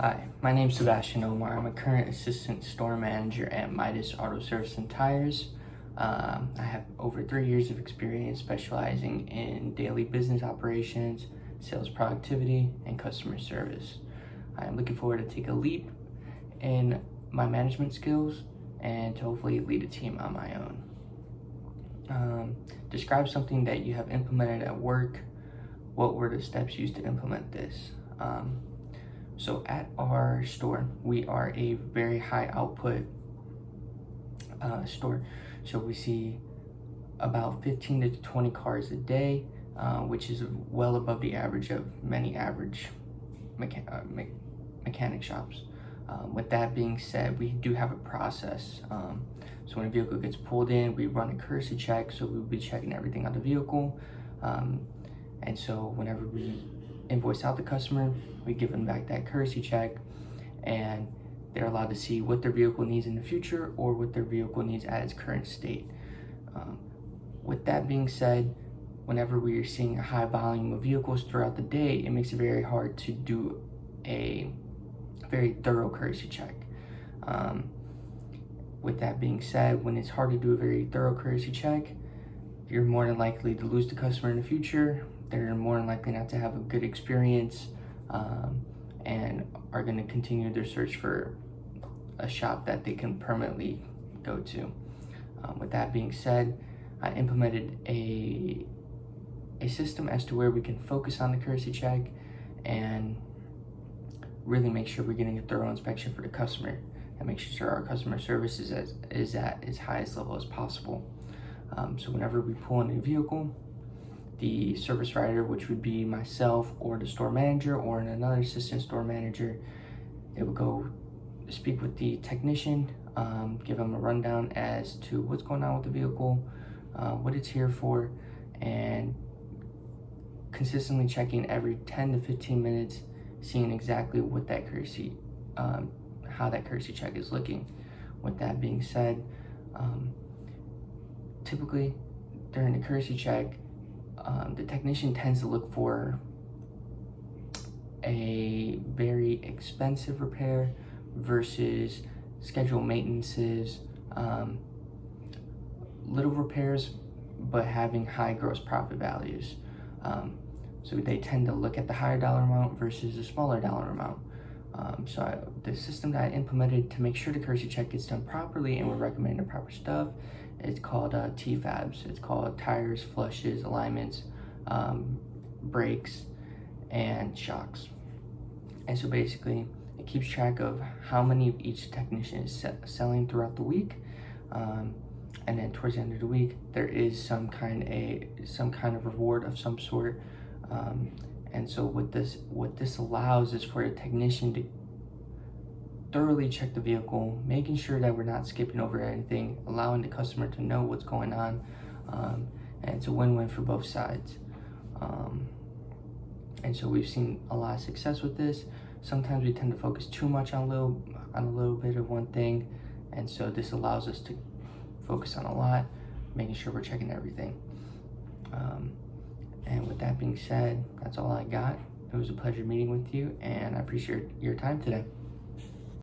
Hi, my name's Sebastian Omar. I'm a current assistant store manager at Midas Auto Service and Tires. I have over 3 years of experience specializing in daily business operations, sales productivity, and customer service. I am looking forward to take a leap in my management skills and to hopefully lead a team on my own. Describe something that you have implemented at work. What were the steps used to implement this? So at our store, we are a very high output store. So we see about 15 to 20 cars a day, which is well above the average of many average mechanic shops. With that being said, we do have a process. So when a vehicle gets pulled in, we run a courtesy check. So we'll be checking everything on the vehicle. And so whenever we invoice out the customer, we give them back that courtesy check, and they're allowed to see what their vehicle needs in the future or what their vehicle needs at its current state. With that being said, whenever we are seeing a high volume of vehicles throughout the day, it makes it very hard to do a very thorough courtesy check. With that being said, when it's hard to do a very thorough courtesy check, you're more than likely to lose the customer in the future. They're more than likely not to have a good experience, and are going to continue their search for a shop that they can permanently go to. With that being said, I implemented a system as to where we can focus on the courtesy check and really make sure we're getting a thorough inspection for the customer and make sure our customer service is at its highest level as possible. So whenever we pull in a vehicle, the service writer, which would be myself or the store manager or another assistant store manager, they would go speak with the technician, give them a rundown as to what's going on with the vehicle, what it's here for, and consistently checking every 10 to 15 minutes, seeing exactly what that courtesy, how that courtesy check is looking. With that being said, typically during the courtesy check, the technician tends to look for a very expensive repair versus scheduled maintenances, little repairs, but having high gross profit values. So they tend to look at the higher dollar amount versus the smaller dollar amount. The system that I implemented to make sure the courtesy check gets done properly and we're recommending the proper stuff, it's called TFABs. It's called tires, flushes, alignments, brakes, and shocks. And so basically, it keeps track of how many of each technician is selling throughout the week. And then towards the end of the week, there is some kind of reward of some sort. And so what this allows is for a technician to thoroughly check the vehicle, making sure that we're not skipping over anything, allowing the customer to know what's going on, and it's a win-win for both sides. And so we've seen a lot of success with this. Sometimes we tend to focus too much on a little bit of one thing, and so this allows us to focus on a lot, making sure we're checking everything. And with that being said, that's all I got. It was a pleasure meeting with you, and I appreciate your time today.